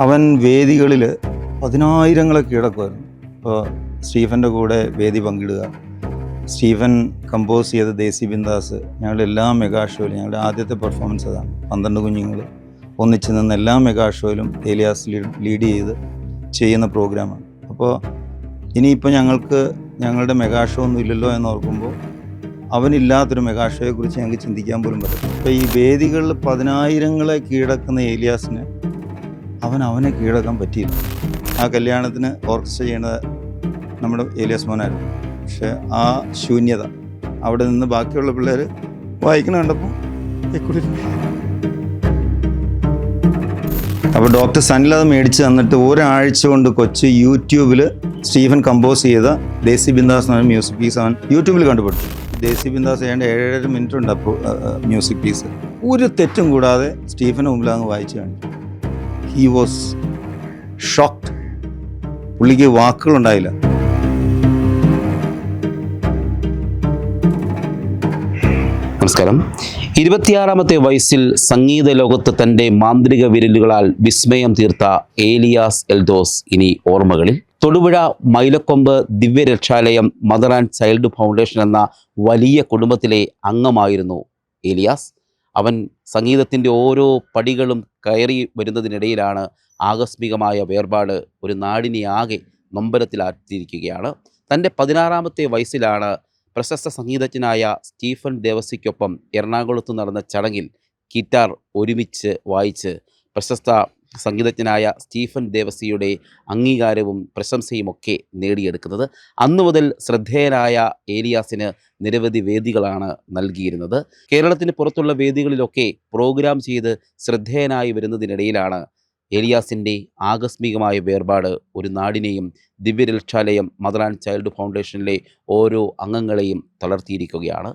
അവൻ വേദികളിൽ പതിനായിരങ്ങളെ കീഴടക്കുമായിരുന്നു. ഇപ്പോൾ സ്റ്റീഫൻ്റെ കൂടെ വേദി പങ്കിടുക, സ്റ്റീഫൻ കമ്പോസ് ചെയ്ത ദേശി ബിന്ദാസ്, ഞങ്ങളുടെ എല്ലാ മെഗാ ഷോയിലും ഞങ്ങളുടെ ആദ്യത്തെ പെർഫോമൻസ് അതാണ്. 12 കുഞ്ഞുങ്ങൾ ഒന്നിച്ച് നിന്ന് എല്ലാ മെഗാ ഷോയിലും ഏലിയാസ് ലീഡ് ചെയ്ത് ചെയ്യുന്ന പ്രോഗ്രാമാണ്. അപ്പോൾ ഇനിയിപ്പോൾ ഞങ്ങളുടെ മെഗാ ഷോ ഒന്നും ഇല്ലല്ലോ എന്ന് ഓർക്കുമ്പോൾ അവനില്ലാത്തൊരു മെഗാ ഷോയെക്കുറിച്ച് ഞങ്ങൾക്ക് ചിന്തിക്കാൻ പോലും പറ്റും. ഇപ്പോൾ ഈ വേദികളിൽ പതിനായിരങ്ങളെ കീഴടക്കുന്ന ഏലിയാസിന് അവനെ കീഴടക്കാൻ പറ്റിയില്ല. ആ കല്യാണത്തിന് ഓർക്കസ്ട്ര ചെയ്യുന്നത് നമ്മുടെ ഏലിയാസ് മോനായിരുന്നു. പക്ഷെ ആ ശൂന്യത അവിടെ നിന്ന് ബാക്കിയുള്ള പിള്ളേർ വായിക്കണ കണ്ടപ്പോൾ അപ്പോൾ ഡോക്ടർ സനിൽ അത് മേടിച്ച് തന്നിട്ട് ഒരാഴ്ച കൊണ്ട് കൊച്ച് യൂട്യൂബിൽ സ്റ്റീഫൻ കമ്പോസ് ചെയ്ത ദേശി ബിന്ദാസ് എന്ന മ്യൂസിക് പീസ് അവൻ യൂട്യൂബിൽ കണ്ടുപിടിച്ചു. ദേശി ബിന്ദാസ് ഏതാണ്ട് 7.5 മിനിറ്റ് ഉണ്ട് അപ്പോൾ മ്യൂസിക് പീസ്. ഒരു തെറ്റും കൂടാതെ സ്റ്റീഫന് മുമ്പിൽ അങ്ങ് വായിച്ചു കാണിച്ചു. He was shocked. പുള്ളിക്ക് വാക്കുകളുണ്ടായില്ല. നമസ്കാരം. 26-ാമത്തെ വയസ്സിൽ സംഗീത ലോകത്ത് തൻ്റെ മാന്ത്രിക വിരലുകളാൽ വിസ്മയം തീർത്ത ഏലിയാസ് എൽദോസ് ഇനി ഓർമ്മകളിൽ. Thodupuzha Mylakkombu Divyarakshalayam mother and child foundation എന്ന വലിയ കുടുംബത്തിലെ അംഗമായിരുന്നു ഏലിയാസ്. അവൻ സംഗീതത്തിൻ്റെ ഓരോ പടികളും കയറി വരുന്നതിനിടയിലാണ് ആകസ്മികമായ വേർപാട് ഒരു നാടിനെ ആകെ നൊമ്പരത്തിലാക്കിയിരിക്കുകയാണ്. തൻ്റെ 16-ാമത്തെ വയസ്സിലാണ് പ്രശസ്ത സംഗീതജ്ഞനായ സ്റ്റീഫൻ ദേവസിക്കൊപ്പം എറണാകുളത്ത് നടന്ന ചടങ്ങിൽ ഗിറ്റാർ ഒരുമിച്ച് വായിച്ച് പ്രശസ്ത സംഗീതജ്ഞനായ സ്റ്റീഫൻ ദേവസിയുടെ അംഗീകാരവും പ്രശംസയുമൊക്കെ നേടിയെടുക്കുന്നത്. അന്നു മുതൽ ശ്രദ്ധേയനായ ഏലിയാസിന് നിരവധി വേദികളാണ് നൽകിയിരുന്നത്. കേരളത്തിന് പുറത്തുള്ള വേദികളിലൊക്കെ പ്രോഗ്രാം ചെയ്ത് ശ്രദ്ധേയനായി വരുന്നതിനിടയിലാണ് ഏലിയാസിൻ്റെ ആകസ്മികമായ വേർപാട് ഒരു നാടിനെയും ദിവ്യരക്ഷാലയം മദർ ആൻഡ് ചൈൽഡ് ഫൗണ്ടേഷനിലെ ഓരോ അംഗങ്ങളെയും തളർത്തിയിരിക്കുകയാണ്.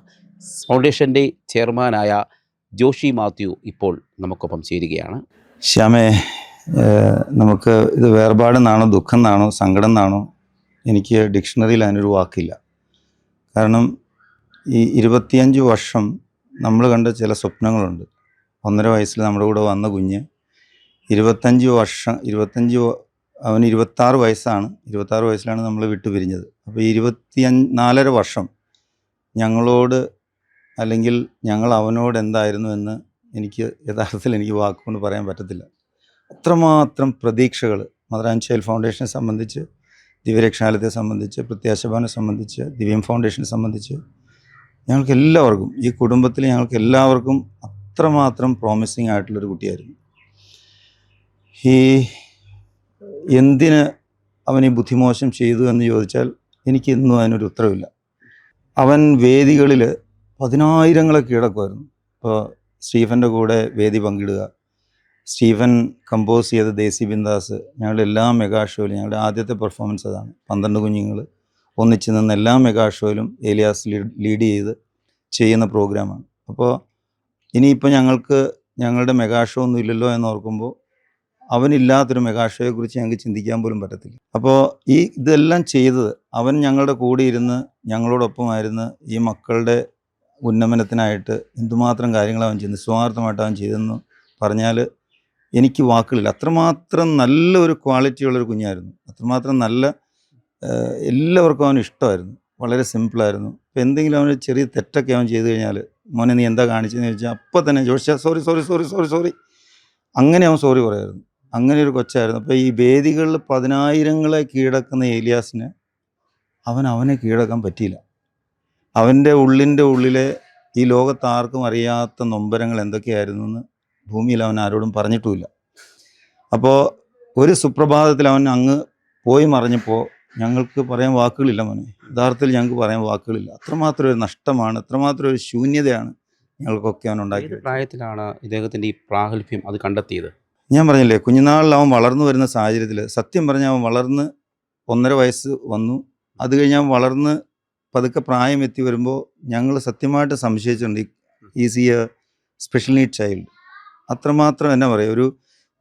ഫൗണ്ടേഷൻ്റെ ചെയർമാനായ ജോഷി മാത്യു ഇപ്പോൾ നമുക്കൊപ്പം ചേരുകയാണ്. ശ്യാമേ, നമുക്ക് ഇത് വേർപാടെന്നാണോ ദുഃഖം എന്നാണോ സങ്കടം എന്നാണോ എനിക്ക് ഡിക്ഷണറിയിൽ അതിനൊരു വാക്കില്ല. കാരണം ഈ 25 വർഷം നമ്മൾ കണ്ട ചില സ്വപ്നങ്ങളുണ്ട്. 1.5 വയസ്സിൽ നമ്മുടെ കൂടെ വന്ന കുഞ്ഞ് 25 വർഷം അവന് 26 വയസ്സാണ്. 26 വയസ്സിലാണ് നമ്മൾ വിട്ടുപിരിഞ്ഞത്. അപ്പോൾ 24.5 വർഷം ഞങ്ങളോട് അല്ലെങ്കിൽ ഞങ്ങൾ അവനോട് എന്തായിരുന്നു എന്ന് യഥാർത്ഥത്തിൽ എനിക്ക് വാക്കുകൊണ്ട് പറയാൻ പറ്റത്തില്ല. അത്രമാത്രം പ്രതീക്ഷകൾ മദർ ആൻഡ് ചൈൽഡ് ഫൗണ്ടേഷനെ സംബന്ധിച്ച്, ദിവ്യരക്ഷാലയത്തെ സംബന്ധിച്ച്, പ്രത്യാശഭവനെ സംബന്ധിച്ച്, ദിവ്യം ഫൗണ്ടേഷനെ സംബന്ധിച്ച് ഞങ്ങൾക്ക് എല്ലാവർക്കും, ഈ കുടുംബത്തിൽ ഞങ്ങൾക്ക് എല്ലാവർക്കും അത്രമാത്രം പ്രോമിസിങ് ആയിട്ടുള്ളൊരു കുട്ടിയായിരുന്നു. എന്തിന് അവൻ ഈ ബുദ്ധിമോശം ചെയ്തു എന്ന് ചോദിച്ചാൽ എനിക്ക് ഇന്നും അതിനൊരു ഉത്തരവില്ല. അവൻ വേദികളിൽ പതിനായിരങ്ങളെ കീഴടക്കുമായിരുന്നു. ഇപ്പോൾ സ്റ്റീഫൻ്റെ കൂടെ വേദി പങ്കിടുക, സ്റ്റീഫൻ കമ്പോസ് ചെയ്ത ദേശി ബിന്ദാസ്, ഞങ്ങളുടെ എല്ലാ മെഗാ ഷോയിലും ഞങ്ങളുടെ ആദ്യത്തെ പെർഫോമൻസ് അതാണ്. 12 കുഞ്ഞുങ്ങൾ ഒന്നിച്ച് നിന്ന് എല്ലാ മെഗാ ഷോയിലും ഏലിയാസ് ലീഡ് ചെയ്ത് ചെയ്യുന്ന പ്രോഗ്രാമാണ്. അപ്പോൾ ഇനിയിപ്പോൾ ഞങ്ങളുടെ മെഗാ ഷോ ഒന്നും ഇല്ലല്ലോ എന്ന് ഓർക്കുമ്പോൾ അവനില്ലാത്തൊരു മെഗാ ഷോയെക്കുറിച്ച് ഞങ്ങൾക്ക് ചിന്തിക്കാൻ പോലും പറ്റത്തില്ല. അപ്പോൾ ഇതെല്ലാം ചെയ്തത് അവൻ ഞങ്ങളുടെ കൂടെ ഇരുന്ന് ഞങ്ങളോടൊപ്പമായിരുന്നു. ഈ മക്കളുടെ ഉന്നമനത്തിനായിട്ട് എന്തുമാത്രം കാര്യങ്ങൾ അവൻ ചെയ്തു, നിസ്വാർത്ഥമായിട്ട് അവൻ ചെയ്തെന്ന് പറഞ്ഞാൽ എനിക്ക് വാക്കുകളില്ല. അത്രമാത്രം നല്ലൊരു ക്വാളിറ്റിയുള്ളൊരു കുഞ്ഞായിരുന്നു. അത്രമാത്രം നല്ല എല്ലാവർക്കും അവന് ഇഷ്ടമായിരുന്നു. വളരെ സിമ്പിളായിരുന്നു. ഇപ്പോൾ എന്തെങ്കിലും അവന് ചെറിയ തെറ്റൊക്കെ അവൻ ചെയ്തു കഴിഞ്ഞാൽ, മോനെ നീ എന്താ കാണിച്ചതെന്ന് ചോദിച്ചാൽ അപ്പം തന്നെ ജോഷിച്ചാൽ സോറി അങ്ങനെ അവൻ സോറി പറയായിരുന്നു. അങ്ങനെ ഒരു കൊച്ചായിരുന്നു. അപ്പോൾ ഈ വേദികളിൽ പതിനായിരങ്ങളെ കീഴടക്കുന്ന ഏലിയാസിന് അവനെ കീഴടക്കാൻ പറ്റിയില്ല. അവൻ്റെ ഉള്ളിലെ ഈ ലോകത്ത് ആർക്കും അറിയാത്ത നൊമ്പരങ്ങൾ എന്തൊക്കെയായിരുന്നു എന്ന് ഭൂമിയിൽ അവൻ ആരോടും പറഞ്ഞിട്ടുമില്ല. അപ്പോൾ ഒരു സുപ്രഭാതത്തിൽ അവൻ അങ്ങ് പോയി മറിഞ്ഞപ്പോൾ ഞങ്ങൾക്ക് പറയാൻ വാക്കുകളില്ല മോനെ. യഥാർത്ഥത്തിൽ ഞങ്ങൾക്ക് പറയാൻ വാക്കുകളില്ല. അത്രമാത്രം ഒരു നഷ്ടമാണ്, അത്രമാത്രം ഒരു ശൂന്യതയാണ് ഞങ്ങൾക്കൊക്കെ അവൻ ഉണ്ടാക്കിയത്. പ്രായത്തിലാണ് ഇദ്ദേഹത്തിൻ്റെ ഈ പ്രാഗൽഭ്യം അത് കണ്ടെത്തിയത്? ഞാൻ പറഞ്ഞില്ലേ, കുഞ്ഞുനാളിൽ അവൻ വളർന്നു വരുന്ന സാഹചര്യത്തിൽ സത്യം പറഞ്ഞാൽ അവൻ വളർന്ന് 1.5 വയസ്സ് വന്നു. അത് കഴിഞ്ഞ് അവൻ വളർന്ന് പതുക്കെ പ്രായം എത്തി വരുമ്പോൾ ഞങ്ങൾ സത്യമായിട്ട് സംശയിച്ചിട്ടുണ്ട് is a special need child. അത്രമാത്രം എന്നാ പറയുക,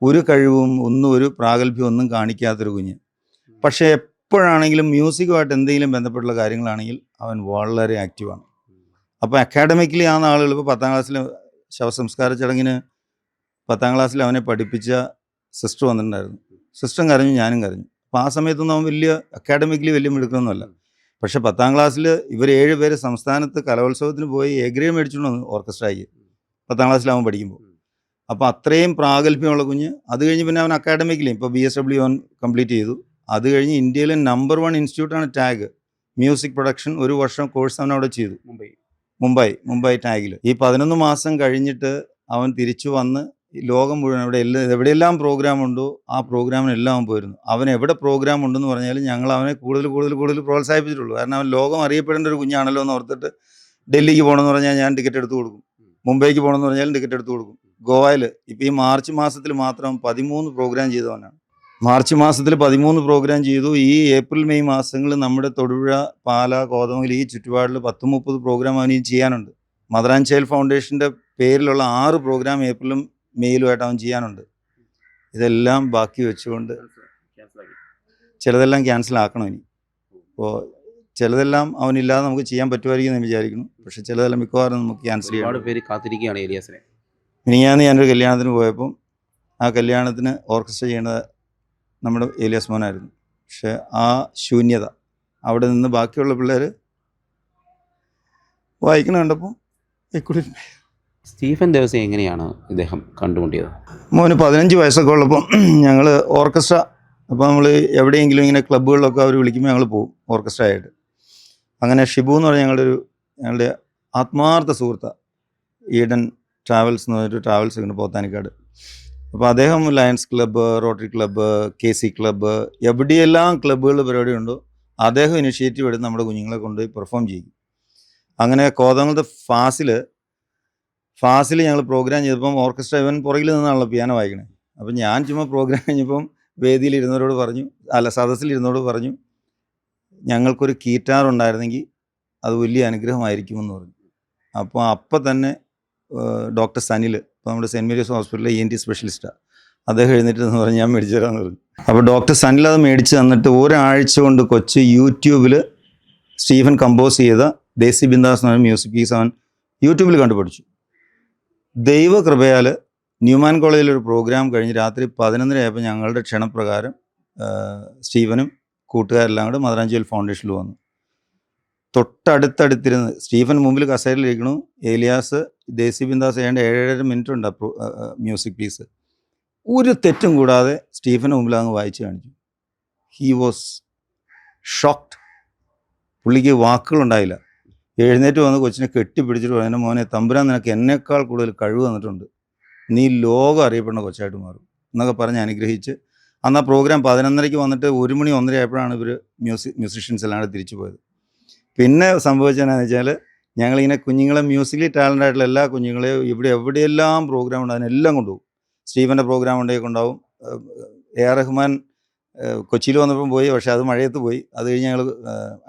ഒരു കഴിവും ഒരു പ്രാഗൽഭ്യം ഒന്നും കാണിക്കാത്തൊരു കുഞ്ഞ്. പക്ഷേ എപ്പോഴാണെങ്കിലും മ്യൂസിക്കുമായിട്ട് എന്തെങ്കിലും ബന്ധപ്പെട്ടുള്ള കാര്യങ്ങളാണെങ്കിൽ അവൻ വളരെ ആക്റ്റീവാണ്. അപ്പോൾ അക്കാഡമിക്കലി ആവുന്ന ആളുകൾ ഇപ്പോൾ 10ാം ക്ലാസ്സിൽ ശവസംസ്കാര ചടങ്ങിന് 10ാം ക്ലാസ്സിൽ അവനെ പഠിപ്പിച്ച സിസ്റ്റർ വന്നിട്ടുണ്ടായിരുന്നു. സിസ്റ്ററും കരഞ്ഞു, ഞാനും കരഞ്ഞു. അപ്പോൾ ആ സമയത്തൊന്നും അവൻ വലിയ അക്കാഡമിക്കലി വലിയ മിടുക്കണമൊന്നുമല്ല. പക്ഷേ 10ാം ക്ലാസ്സിൽ ഇവർ 7 പേര് സംസ്ഥാനത്ത് കലോത്സവത്തിന് പോയി എ ഗ്രേഡ് മേടിച്ചുകൊണ്ട് വന്നു ഓർക്കസ്ട്രയ്ക്ക് 10ാം ക്ലാസ്സിലാവൻ പഠിക്കുമ്പോൾ. അപ്പോൾ അത്രയും പ്രാഗൽഭ്യമുള്ള കുഞ്ഞ്. അത് കഴിഞ്ഞ് പിന്നെ അവൻ അക്കാഡമിക്കലി ഇപ്പോൾ BSW അവൻ കംപ്ലീറ്റ് ചെയ്തു. അത് കഴിഞ്ഞ് ഇന്ത്യയിലെ നമ്പർ 1 ഇൻസ്റ്റിറ്റ്യൂട്ടാണ് ടാഗ് മ്യൂസിക് പ്രൊഡക്ഷൻ. 1 വർഷം കോഴ്സ് അവൻ അവിടെ ചെയ്തു, മുംബൈ ടാഗിൽ. ഈ 11 മാസം കഴിഞ്ഞിട്ട് അവൻ തിരിച്ചു വന്ന് ലോകം മുഴുവൻ എവിടെയെല്ലാം പ്രോഗ്രാം ഉണ്ടോ ആ പ്രോഗ്രാമിനെല്ലാം അവൻ പോയിരുന്നു. അവൻ എവിടെ പ്രോഗ്രാം ഉണ്ടെന്ന് പറഞ്ഞാലും ഞങ്ങൾ അവനെ കൂടുതൽ പ്രോത്സാഹിപ്പിച്ചിട്ടുള്ളൂ. കാരണം അവൻ ലോകം അറിയപ്പെടേണ്ട ഒരു കുഞ്ഞാണല്ലോ എന്ന് ഓർത്തിട്ട് ഡൽഹിക്ക് പോകണമെന്ന് പറഞ്ഞാൽ ഞാൻ ടിക്കറ്റ് എടുത്ത് കൊടുക്കും, മുംബൈക്ക് പോകണമെന്ന് പറഞ്ഞാലും ടിക്കറ്റ് എടുത്ത് കൊടുക്കും. ഗോവയിൽ ഇപ്പോൾ ഈ മാർച്ച് മാസത്തിൽ മാത്രം 13 പ്രോഗ്രാം ചെയ്തവനാണ്. മാർച്ച് മാസത്തിൽ 13 പ്രോഗ്രാം ചെയ്തു. ഈ ഏപ്രിൽ മെയ് മാസങ്ങളിൽ നമ്മുടെ തൊടുപുഴ, പാല, കോതമംഗലം ഈ ചുറ്റുപാടിൽ 10-30 പ്രോഗ്രാം അവന് ചെയ്യാനുണ്ട്. മദർ ആൻഡ് ചൈൽഡ് ഫൗണ്ടേഷൻ്റെ പേരിലുള്ള 6 പ്രോഗ്രാം ഏപ്രിലും മെയിലുമായിട്ട് അവൻ ചെയ്യാനുണ്ട്. ഇതെല്ലാം ബാക്കി വെച്ചുകൊണ്ട് ചിലതെല്ലാം ക്യാൻസൽ ആക്കണം ഇനി. അപ്പോൾ ചിലതെല്ലാം അവനില്ലാതെ നമുക്ക് ചെയ്യാൻ പറ്റുമായിരിക്കും എന്ന് വിചാരിക്കുന്നു. പക്ഷെ ചിലതെല്ലാം മിക്കവാറും നമുക്ക് ക്യാൻസൽ ചെയ്യാം. ഒരുപാട് പേര് കാത്തിരിക്കുകയാണ് ഏലിയാസിനെ. മിനിഞ്ഞാന്ന് ഞാനൊരു കല്യാണത്തിന് പോയപ്പോൾ ആ കല്യാണത്തിന് ഓർക്കസ്ട്ര ചെയ്യേണ്ടത് നമ്മുടെ ഏലിയാസ് മോനായിരുന്നു. പക്ഷെ ആ ശൂന്യത അവിടെ നിന്ന് ബാക്കിയുള്ള പിള്ളേർ വായിക്കണം കണ്ടപ്പോൾ സ്റ്റീഫൻ ദേവസി എങ്ങനെയാണ് ഇദ്ദേഹം കണ്ടുമുട്ടിയത്? മോന് 15 വയസ്സൊക്കെ ഉള്ളപ്പോൾ ഞങ്ങൾ ഓർക്കസ്ട്ര, അപ്പോൾ നമ്മൾ എവിടെയെങ്കിലും ഇങ്ങനെ ക്ലബ്ബുകളിലൊക്കെ അവർ വിളിക്കുമ്പോൾ ഞങ്ങൾ പോകും ഓർക്കസ്ട്ര ആയിട്ട്. അങ്ങനെ ഷിബു എന്ന് പറഞ്ഞാൽ ഞങ്ങളുടെ ആത്മാർത്ഥ സുഹൃത്താണ്. ഈഡൻ ട്രാവൽസ് എന്ന് പറഞ്ഞൊരു ട്രാവൽസ് ഉണ്ട് പോത്താനിക്കാട്. അപ്പോൾ അദ്ദേഹം lions club, rotary club, KC club, എവിടെയെല്ലാം ക്ലബ്ബുകൾ പരിപാടി ഉണ്ടോ അദ്ദേഹം ഇനിഷ്യേറ്റീവ് എടുത്ത് നമ്മുടെ കുഞ്ഞുങ്ങളെ കൊണ്ടുപോയി പെർഫോം ചെയ്യും. അങ്ങനെ കോതമംഗലത്തെ ഫാസിൽ ഞങ്ങൾ പ്രോഗ്രാം ചെയ്തപ്പം ഓർക്കസ്ട്ര ഇവൻ പുറകിൽ നിന്നാണല്ലോ പിയാനോ വായിക്കണേ. അപ്പം ഞാൻ ചുമ്മാ പ്രോഗ്രാം കഴിഞ്ഞപ്പം വേദിയിലിരുന്നവരോട് പറഞ്ഞു, സദസ്സിലിരുന്നവരോട് പറഞ്ഞു, ഞങ്ങൾക്കൊരു കീറ്റാർ ഉണ്ടായിരുന്നെങ്കിൽ അത് വലിയ അനുഗ്രഹമായിരിക്കുമെന്ന് പറഞ്ഞു. അപ്പോൾ അപ്പം തന്നെ ഡോക്ടർ സനിൽ, ഇപ്പോൾ നമ്മുടെ സെൻറ്റ് മേരീസ് ഹോസ്പിറ്റലിലെ ENT സ്പെഷ്യലിസ്റ്റാണ്, അദ്ദേഹം എഴുന്നേറ്റ് എന്ന് പറഞ്ഞ് ഞാൻ മേടിച്ചു തരാമെന്ന് പറഞ്ഞു. അപ്പോൾ ഡോക്ടർ സനിൽ അത് മേടിച്ച് തന്നിട്ട് ഒരാഴ്ച കൊണ്ട് കൊച്ച് യൂട്യൂബിൽ സ്റ്റീഫൻ കമ്പോസ് ചെയ്ത ദേശി ബിന്ദാസ് എന്ന് പറഞ്ഞ മ്യൂസിക് പീസ് അവൻ യൂട്യൂബിൽ കണ്ടുപിടിച്ചു. ദൈവകൃപയാൽ ന്യൂമാൻ കോളേജിലൊരു പ്രോഗ്രാം കഴിഞ്ഞ് രാത്രി 11:30 ആയപ്പോൾ ഞങ്ങളുടെ ക്ഷണപ്രകാരം സ്റ്റീഫനും കൂട്ടുകാരെല്ലാം കൂടെ മദർ ആൻഡ് ചൈൽഡ് ഫൗണ്ടേഷനിൽ വന്നു. തൊട്ടടുത്തടുത്തിരുന്ന് സ്റ്റീഫൻ മുമ്പിൽ കസേരയിലിരിക്കണു, ഏലിയാസ് ദേശി ബിന്ദാസ് ഏതാണ്ട് 7.5 മിനിറ്റ് ഉണ്ട് മ്യൂസിക് പീസ്. ഒരു തെറ്റും കൂടാതെ സ്റ്റീഫൻ്റെ മുമ്പിൽ അങ്ങ് വായിച്ച് കാണിച്ചു. He was shocked. പുള്ളിക്ക് വാക്കുകളുണ്ടായില്ല. എഴുന്നേറ്റ് വന്ന് കൊച്ചിനെ കെട്ടിപ്പിടിച്ചിട്ട് പറഞ്ഞു, മോനെ തമ്പുരാൻ നിനക്ക് എന്നേക്കാൾ കൂടുതൽ കഴിവ് തന്നിട്ടുണ്ട്, നീ ലോകം അറിയപ്പെടുന്ന കൊച്ചായിട്ട് മാറും എന്നൊക്കെ പറഞ്ഞ് അനുഗ്രഹിച്ച് അന്ന് ആ പ്രോഗ്രാം 11:30 വന്നിട്ട് 1 മണി 1:30 ആയപ്പോഴാണ് ഇവർ മ്യൂസിഷ്യൻസ് എല്ലാം തിരിച്ചു പോയത്. പിന്നെ സംഭവിച്ചതെന്നു വെച്ചാൽ ഞങ്ങളിങ്ങനെ കുഞ്ഞുങ്ങളെ മ്യൂസിക്കലി ടാലൻ്റ് ആയിട്ടുള്ള എല്ലാ കുഞ്ഞുങ്ങളെയും എവിടെയെല്ലാം പ്രോഗ്രാം ഉണ്ട് അതിനെല്ലാം കൊണ്ടുപോകും. സ്റ്റീഫൻ്റെ പ്രോഗ്രാം ഉണ്ടെങ്കിൽ കൊണ്ടാവും. AR റഹ്മാൻ കൊച്ചിയിൽ വന്നപ്പം പോയി, പക്ഷേ അത് മഴയത്ത് പോയി. അത് കഴിഞ്ഞ് ഞങ്ങൾ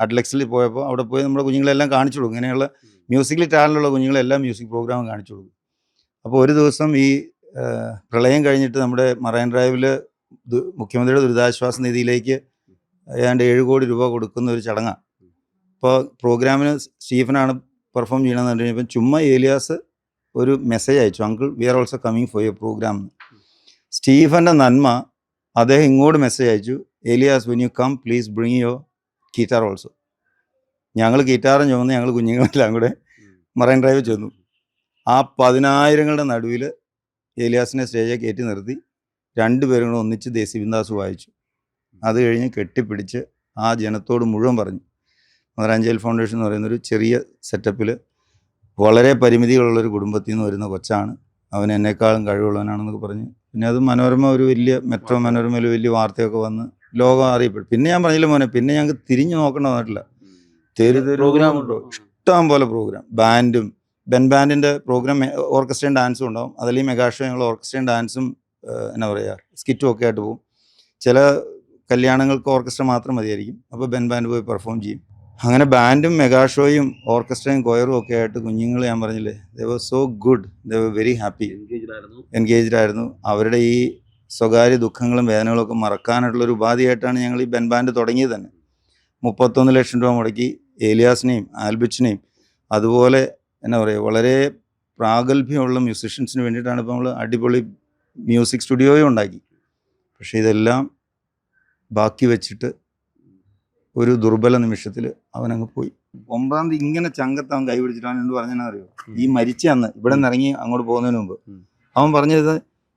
അഡ്ലക്സിൽ പോയപ്പോൾ അവിടെ പോയി നമ്മുടെ കുഞ്ഞുങ്ങളെല്ലാം കാണിച്ചു കൊടുക്കും. ഇങ്ങനെയുള്ള മ്യൂസിക്കലി ടാലൻ്റുള്ള കുഞ്ഞുങ്ങളെല്ലാം മ്യൂസിക് പ്രോഗ്രാം കാണിച്ചു കൊടുക്കും. അപ്പോൾ ഒരു ദിവസം ഈ പ്രളയം കഴിഞ്ഞിട്ട് നമ്മുടെ മറൈൻ ഡ്രൈവിൽ മുഖ്യമന്ത്രിയുടെ ദുരിതാശ്വാസ നിധിയിലേക്ക് ഏതാണ്ട് 7 കോടി രൂപ കൊടുക്കുന്ന ഒരു ചടങ്ങാണ്. അപ്പോൾ പ്രോഗ്രാമിന് സ്റ്റീഫനാണ് പെർഫോം ചെയ്യണമെന്ന് പറഞ്ഞു കഴിഞ്ഞപ്പം ചുമ്മാ ഏലിയാസ് ഒരു മെസ്സേജ് അയച്ചു, uncle we are also coming for your programme. സ്റ്റീഫൻ്റെ നന്മ അദ്ദേഹം ഇങ്ങോട്ട് മെസ്സേജ് അയച്ചു, Elias when you come please bring your guitar also. ഞങ്ങൾ ഗിറ്റാറും ചുമന്ന് ഞങ്ങൾ കുഞ്ഞുങ്ങളെല്ലാം കൂടെ മറൈൻ ഡ്രൈവ് ചെന്നു. ആ 10,000ങ്ങളുടെ നടുവിൽ ഏലിയാസിനെ സ്റ്റേജിൽ കയറ്റി നിർത്തി 2 പേരും കൂടെ ഒന്നിച്ച് ദേശി ബിന്ദാസ് വായിച്ചു. അത് കഴിഞ്ഞ് കെട്ടിപ്പിടിച്ച് ആ ജനത്തോട് മുഴുവൻ പറഞ്ഞു, മദർ ആൻഡ് ചൈൽഡ് ഫൗണ്ടേഷൻ എന്ന് പറയുന്നൊരു ചെറിയ സെറ്റപ്പിൽ വളരെ പരിമിതികളുള്ളൊരു കുടുംബത്തിൽ നിന്ന് വരുന്ന കൊച്ചാണ്, അവൻ എന്നെക്കാളും കഴിവുള്ളവനാണെന്നൊക്കെ പറഞ്ഞ്. പിന്നെ അത് മനോരമ ഒരു വലിയ മെട്രോ മനോരമയിൽ വലിയ വാർത്തയൊക്കെ വന്ന് ലോകം അറിയപ്പെടും. പിന്നെ ഞാൻ പറഞ്ഞില്ല മോനെ, പിന്നെ ഞങ്ങൾക്ക് തിരിഞ്ഞു നോക്കേണ്ട വന്നിട്ടില്ല. പ്രോഗ്രാം ഇഷ്ടം പോലെ പ്രോഗ്രാം, ബാൻഡും ബാൻഡിൻ്റെ പ്രോഗ്രാം, ഓർക്കസ്ട്രയും ഡാൻസും ഉണ്ടാവും. അതല്ലെങ്കിൽ മെഗാ ഷോ ഞങ്ങൾ ഓർക്കസ്ട്രയും ഡാൻസും എന്നാ പറയുക സ്കിറ്റും ഒക്കെ ആയിട്ട് പോകും. ചില കല്യാണങ്ങൾക്ക് ഓർക്കസ്ട്ര മാത്രം മതിയായിരിക്കും, അപ്പോൾ ബാൻഡ് പോയി പെർഫോം ചെയ്യും. അങ്ങനെ ബാൻഡും മെഗാ ഷോയും ഓർക്കസ്ട്രയും കൊയറും ഒക്കെ ആയിട്ട് കുഞ്ഞുങ്ങൾ ഞാൻ പറഞ്ഞില്ലേ, they were so good, they were very happy, engaged ആയിരുന്നു. അവരുടെ ഈ സ്വകാര്യ ദുഃഖങ്ങളും വേദനകളും ഒക്കെ മറക്കാനായിട്ടുള്ളൊരു ഉപാധിയായിട്ടാണ് ഞങ്ങൾ ഈ ബാൻഡ് തുടങ്ങിയത് തന്നെ. 31 ലക്ഷം രൂപ മുടക്കി ഏലിയാസിനെയും ആൽബിച്ചിനെയും അതുപോലെ എന്നാ പറയുക വളരെ പ്രാഗൽഭ്യമുള്ള മ്യൂസിഷ്യൻസിന് വേണ്ടിയിട്ടാണ് ഇപ്പോൾ നമ്മൾ അടിപൊളി മ്യൂസിക് സ്റ്റുഡിയോയും ഉണ്ടാക്കി. പക്ഷേ ഇതെല്ലാം ബാക്കി വെച്ചിട്ട് ഒരു ദുർബല നിമിഷത്തിൽ അവനങ്ങ് പോയി. 9-ാം തീയതി ഇങ്ങനെ ചങ്കത്ത് അവൻ കൈ പിടിച്ചിട്ടാണ് എന്ത് പറഞ്ഞാൽ അറിയോ, ഈ മരിച്ച അന്ന് ഇവിടെ നിന്ന് ഇറങ്ങി അങ്ങോട്ട് പോകുന്നതിന് മുമ്പ് അവൻ പറഞ്ഞത്,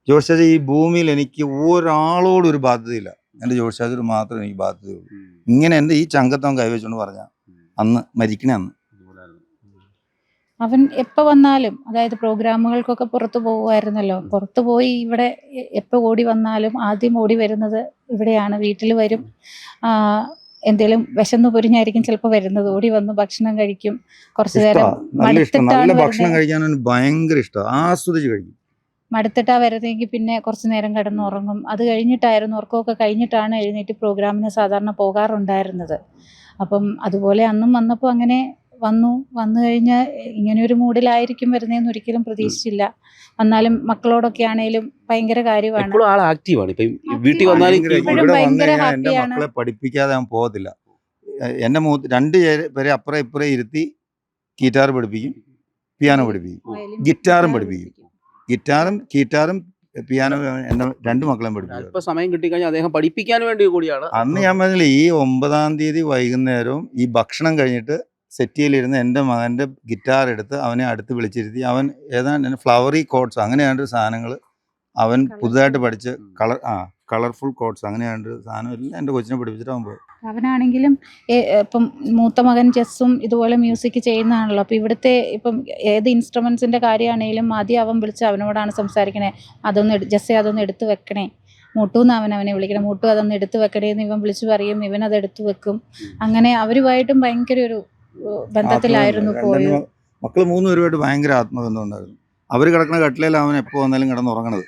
ജോഷ് ചാച്ച ഈ ഭൂമിയിൽ എനിക്ക് ഒരാളോടും ഒരു ബാധ്യതയില്ല, എൻ്റെ ജോഷ് ചാച്ചയോട് മാത്രമേ എനിക്ക് ബാധ്യതയുള്ളൂ. ഇങ്ങനെ എൻ്റെ ഈ ചങ്കത്ത് അവൻ കൈവച്ചുകൊണ്ട് പറഞ്ഞ അന്ന് മരിക്കണേ അന്ന്. അവൻ എപ്പോൾ വന്നാലും, അതായത് പ്രോഗ്രാമുകൾക്കൊക്കെ പുറത്തു പോകുമായിരുന്നല്ലോ, പുറത്തു പോയി ഇവിടെ എപ്പോൾ ഓടി വന്നാലും ആദ്യം ഓടി വരുന്നത് ഇവിടെയാണ്. വീട്ടിൽ വരും, എന്തേലും വിശന്ന് പൊരിഞ്ഞായിരിക്കും ചിലപ്പോൾ വരുന്നത്, ഓടി വന്ന് ഭക്ഷണം കഴിക്കും. കുറച്ചു നേരം നല്ല ഇഷ്ടം, നല്ല മടുത്തിട്ടാണ് ഭക്ഷണം കഴിക്കാൻ അവന് ഭയങ്കര ഇഷ്ടം, ആസ്വദിച്ച് കഴിക്കും. മടുത്തിട്ടാ വരുന്നതെങ്കിൽ പിന്നെ കുറച്ചു നേരം കിടന്നുറങ്ങും. അത് കഴിഞ്ഞിട്ടായിരുന്നു, ഉറക്കമൊക്കെ കഴിഞ്ഞിട്ടാണ് എഴുന്നേറ്റ് പ്രോഗ്രാമിന് സാധാരണ പോകാറുണ്ടായിരുന്നത്. അപ്പം അതുപോലെ അന്നും വന്നപ്പോൾ അങ്ങനെ വന്നു കഴിഞ്ഞ് ഇങ്ങനെയൊരു മൂഡിലായിരിക്കും വരുന്നതെന്ന് ഒരിക്കലും പ്രതീക്ഷിച്ചില്ല. വന്നാലും മക്കളോടൊക്കെ ആണേലും ഭയങ്കര കാര്യമാണ്. എപ്പോഴും ആൾ ആക്റ്റീവാണ്. ഇപ്പം വീട്ടിൽ വന്നാലും ഭയങ്കര- ഇപ്പോഴും ഇവിടെ വന്നു ഭയങ്കര കഴിഞ്ഞാൽ എൻ്റെ ഹാപ്പിയാണ്. മക്കളെ പഠിപ്പിക്കാതെ അവൻ പോകത്തില്ല. എൻ്റെ 2 പേരെ അപ്പുറം ഇപ്പുറം ഇരുത്തി ഗിറ്റാർ പഠിപ്പിക്കും, പിയാനോ പഠിപ്പിക്കും, ഗിറ്റാറും പഠിപ്പിക്കും. ഗിറ്റാറും പിയാനോ എൻ്റെ 2 മക്കളെയും പഠിപ്പിക്കും. അല്പ സമയം കിട്ടിക്കഴിഞ്ഞാൽ അദ്ദേഹം പഠിപ്പിക്കാൻ വേണ്ടി കൂടിയാണ്. അന്ന് ഞാൻ പറഞ്ഞില്ല, ഈ 9-ാം തീയതി വൈകുന്നേരവും ഈ ഭക്ഷണം കഴിഞ്ഞിട്ട് സെറ്റിയിലിരുന്ന് എൻ്റെ മകൻ്റെ ഗിറ്റാർ എടുത്ത് അവനെ അടുത്ത് വിളിച്ചിരുത്തി അവൻ ഏതാണ്ട് ഫ്ലവറി കോഡ്സ് അങ്ങനെയാണ്ട് സാധനങ്ങൾ അവൻ പുതുതായിട്ട് പഠിച്ച് കളർഫുൾ കോഡ്സ് അങ്ങനെയാണ്ട് സാധനം എല്ലാം എൻ്റെ കൊച്ചിനെ പഠിപ്പിച്ചിട്ട് അവൻ പോയി. അവനാണെങ്കിലും ഇപ്പം മൂത്ത മകൻ ചെസ്സും ഇതുപോലെ മ്യൂസിക് ചെയ്യുന്നതാണല്ലോ. അപ്പോൾ ഇവിടുത്തെ ഇപ്പം ഏത് ഇൻസ്ട്രുമെൻസിൻ്റെ കാര്യമാണെങ്കിലും ആദ്യം അവൻ വിളിച്ച് അവനോടാണ് സംസാരിക്കണേ, ജെസ്സെ അതൊന്ന് എടുത്ത് വെക്കണേ, മൂട്ടൂന്ന് അവനെ വിളിക്കണം, മൂട്ടു അതൊന്ന് എടുത്ത് വെക്കണേ എന്ന് ഇവൻ വിളിച്ച് പറയും, ഇവൻ അത് എടുത്ത് വെക്കും. അങ്ങനെ അവരുമായിട്ടും ഭയങ്കര ഒരു ബന്ധത്തിലായിരുന്നു പോയത്. മക്കൾ 3 പേരുമായിട്ട് ഭയങ്കര ആത്മബന്ധം ഉണ്ടായിരുന്നു. അവർ കിടക്കുന്ന കട്ടിലയിൽ അവൻ എപ്പോൾ വന്നാലും കിടന്നുറങ്ങണത്.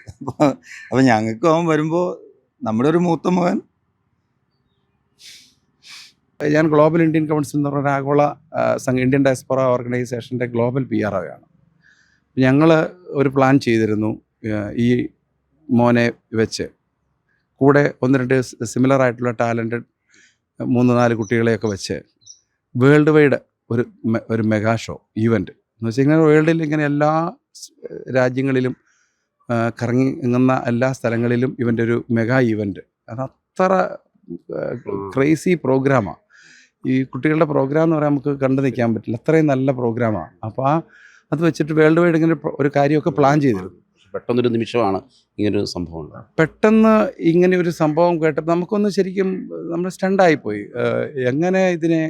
അപ്പം ഞങ്ങൾക്കും അവൻ വരുമ്പോൾ നമ്മുടെ ഒരു മൂത്ത മകൻ. ഞാൻ ഗ്ലോബൽ ഇന്ത്യൻ കൗൺസിൽ എന്ന് പറഞ്ഞ ആഗോള ഇന്ത്യൻ ഡയസ്പൊറ ഓർഗനൈസേഷൻ്റെ ഗ്ലോബൽ PRO ആണ്. ഞങ്ങൾ ഒരു പ്ലാൻ ചെയ്തിരുന്നു, ഈ മോനെ വെച്ച് കൂടെ 1-2 സിമിലർ ആയിട്ടുള്ള ടാലൻറ്റഡ് 3-4 കുട്ടികളെയൊക്കെ വെച്ച് വേൾഡ് വൈഡ് ഒരു മെഗാ ഷോ ഈവൻറ്റ് എന്ന് വെച്ച് കഴിഞ്ഞാൽ വേൾഡിൽ ഇങ്ങനെ എല്ലാ രാജ്യങ്ങളിലും കറങ്ങുന്ന എല്ലാ സ്ഥലങ്ങളിലും ഇവൻ്റെ ഒരു മെഗാ ഈവൻറ്റ്. അത് അത്ര ക്രേസി പ്രോഗ്രാമാണ്. ഈ കുട്ടികളുടെ പ്രോഗ്രാം എന്ന് പറയാൻ നമുക്ക് കണ്ടു നിൽക്കാൻ പറ്റില്ല, അത്രയും നല്ല പ്രോഗ്രാമാണ്. അപ്പോൾ അത് വെച്ചിട്ട് വേൾഡ് വൈഡ് ഇങ്ങനെ ഒരു കാര്യമൊക്കെ പ്ലാൻ ചെയ്തിരുന്നു. പെട്ടെന്നൊരു നിമിഷമാണ് ഇങ്ങനൊരു സംഭവം ഉണ്ടായത്. പെട്ടെന്ന് ഇങ്ങനെ ഒരു സംഭവം കേട്ടപ്പോൾ നമുക്കൊന്ന് ശരിക്കും നമ്മൾ സ്റ്റണ്ടായിപ്പോയി. എങ്ങനെ ഇതിനെ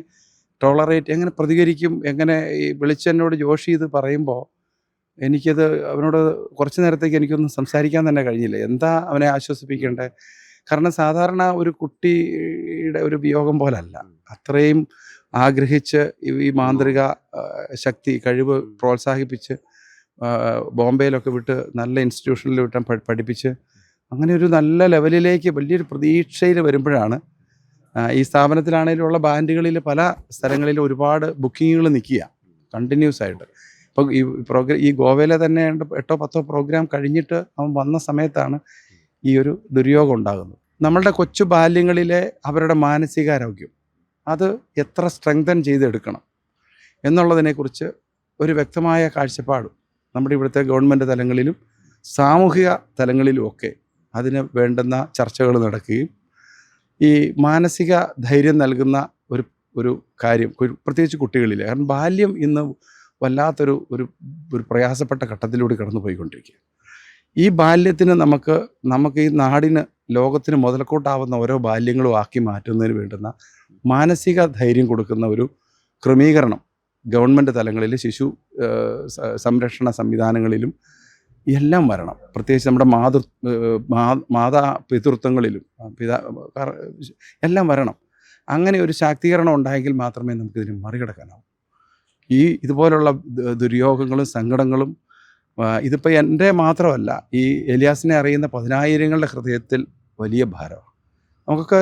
ടോളറേറ്റ്, എങ്ങനെ പ്രതികരിക്കും, എങ്ങനെ ഈ വിളിച്ചെന്നോട് ജോഷി ഇത് പറയുമ്പോൾ എനിക്കത് അവനോട് കുറച്ച് നേരത്തേക്ക് എനിക്കൊന്നും സംസാരിക്കാൻ തന്നെ കഴിഞ്ഞില്ല. എന്താ അവനെ ആശ്വസിപ്പിക്കേണ്ടത്? കാരണം സാധാരണ ഒരു കുട്ടിയുടെ ഒരു വിയോഗം പോലല്ല, അത്രയും ആഗ്രഹിച്ച് ഈ മാന്ത്രിക ശക്തി കഴിവ് പ്രോത്സാഹിപ്പിച്ച് ബോംബെയിലൊക്കെ വിട്ട് നല്ല ഇൻസ്റ്റിറ്റ്യൂഷനിൽ വിട്ട് പഠിപ്പിച്ച് അങ്ങനെ ഒരു നല്ല ലെവലിലേക്ക് വലിയൊരു പ്രതീക്ഷയിൽ വരുമ്പോഴാണ് ഈ സ്ഥാപനത്തിലാണെങ്കിലും ഉള്ള ബാൻഡുകളിൽ പല സ്ഥലങ്ങളിലും ഒരുപാട് ബുക്കിങ്ങുകൾ നിൽക്കുക കണ്ടിന്യൂസ് ആയിട്ട്. ഇപ്പം ഈ ഗോവയിലെ തന്നെ 8-10 പ്രോഗ്രാം കഴിഞ്ഞിട്ട് അവൻ വന്ന സമയത്താണ് ഈ ഒരു ദുര്യോഗം ഉണ്ടാകുന്നത്. നമ്മളുടെ കൊച്ചു ബാല്യങ്ങളിലെ അവരുടെ മാനസികാരോഗ്യം അത് എത്ര സ്ട്രെങ്തൻ ചെയ്തെടുക്കണം എന്നുള്ളതിനെക്കുറിച്ച് ഒരു വ്യക്തമായ കാഴ്ചപ്പാടും നമ്മുടെ ഇവിടുത്തെ ഗവൺമെൻറ് തലങ്ങളിലും സാമൂഹിക തലങ്ങളിലും ഒക്കെ അതിന് വേണ്ടുന്ന ചർച്ചകൾ നടക്കുകയും ഈ മാനസിക ധൈര്യം നൽകുന്ന ഒരു കാര്യം പ്രത്യേകിച്ച് കുട്ടികളിൽ, കാരണം ബാല്യം ഇന്ന് വല്ലാത്തൊരു ഒരു പ്രയാസപ്പെട്ട ഘട്ടത്തിലൂടെ കടന്നു പോയിക്കൊണ്ടിരിക്കുക. ഈ ബാല്യത്തിന് നമുക്ക് ഈ നാടിന് ലോകത്തിന് മുതൽക്കൂട്ടാവുന്ന ഓരോ ബാല്യങ്ങളും ആക്കി മാറ്റുന്നതിന് വേണ്ടുന്ന മാനസിക ധൈര്യം കൊടുക്കുന്ന ഒരു ക്രമീകരണം ഗവൺമെൻറ് തലങ്ങളിൽ ശിശു സംരക്ഷണ സംവിധാനങ്ങളിലും എല്ലാം വരണം. പ്രത്യേകിച്ച് നമ്മുടെ മാതാപിതൃത്വങ്ങളിലും എല്ലാം വരണം. അങ്ങനെ ഒരു ശാക്തീകരണം ഉണ്ടായെങ്കിൽ മാത്രമേ നമുക്കിതിന് മറികടക്കാനാവൂ. ഇതുപോലുള്ള ദുര്യോഗങ്ങളും സങ്കടങ്ങളും ഇതിപ്പോൾ എൻ്റെ മാത്രമല്ല, ഈ എലിയാസിനെ അറിയുന്ന 10,000ങ്ങളുടെ ഹൃദയത്തിൽ വലിയ ഭാരമാണ്. നമുക്കൊക്കെ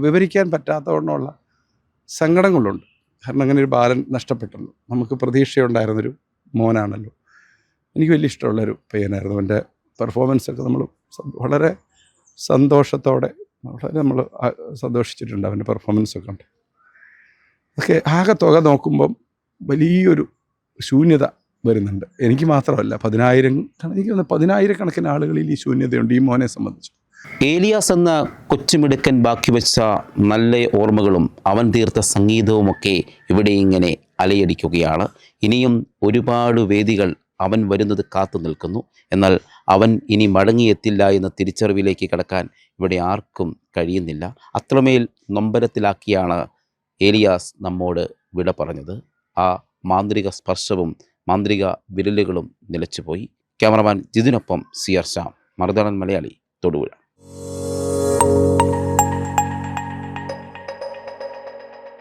വിവരിക്കാൻ പറ്റാത്തവണ്ണമുള്ള സങ്കടങ്ങളുണ്ട്. കാരണം അങ്ങനെ ഒരു ബാലൻ നഷ്ടപ്പെട്ടല്ലോ. നമുക്ക് പ്രതീക്ഷയുണ്ടായിരുന്നൊരു മോനാണല്ലോ. എനിക്ക് വലിയ ഇഷ്ടമുള്ളൊരു പയ്യനായിരുന്നു. എൻ്റെ പെർഫോമൻസൊക്കെ നമ്മൾ വളരെ സന്തോഷത്തോടെ നമ്മൾ സന്തോഷിച്ചിട്ടുണ്ട്. അവൻ്റെ പെർഫോമൻസൊക്കെ ഉണ്ട്. ഒക്കെ ആകെ തുക നോക്കുമ്പം വലിയൊരു ശൂന്യത വരുന്നുണ്ട്. എനിക്ക് മാത്രമല്ല, 10,000 എനിക്ക് 10,000 കണക്കിന് ആളുകളിൽ ഈ ശൂന്യതയുണ്ട് ഈ മോനെ സംബന്ധിച്ച്. ഏലിയാസ് എന്ന കൊച്ചുമിടുക്കൻ ബാക്കി വെച്ച നല്ല ഓർമ്മകളും അവൻ തീർത്ത സംഗീതവുമൊക്കെ ഇവിടെ ഇങ്ങനെ അലയടിക്കുകയാണ്. ഇനിയും ഒരുപാട് വേദികൾ അവൻ വരുന്നത് കാത്തു നിൽക്കുന്നു. എന്നാൽ അവൻ ഇനി മടങ്ങിയെത്തില്ല എന്ന തിരിച്ചറിവിലേക്ക് കടക്കാൻ ഇവിടെ ആർക്കും കഴിയുന്നില്ല. അത്രമേൽ നൊമ്പരത്തിലാക്കിയാണ് ഏലിയാസ് നമ്മോട് വിട പറഞ്ഞത്. ആ മാന്ത്രിക സ്പർശവും മാന്ത്രിക വിരലുകളും നിലച്ചുപോയി. Cameraman ജിതിനൊപ്പം CR Shyam, Marunadan Malayali, Thodupuzha.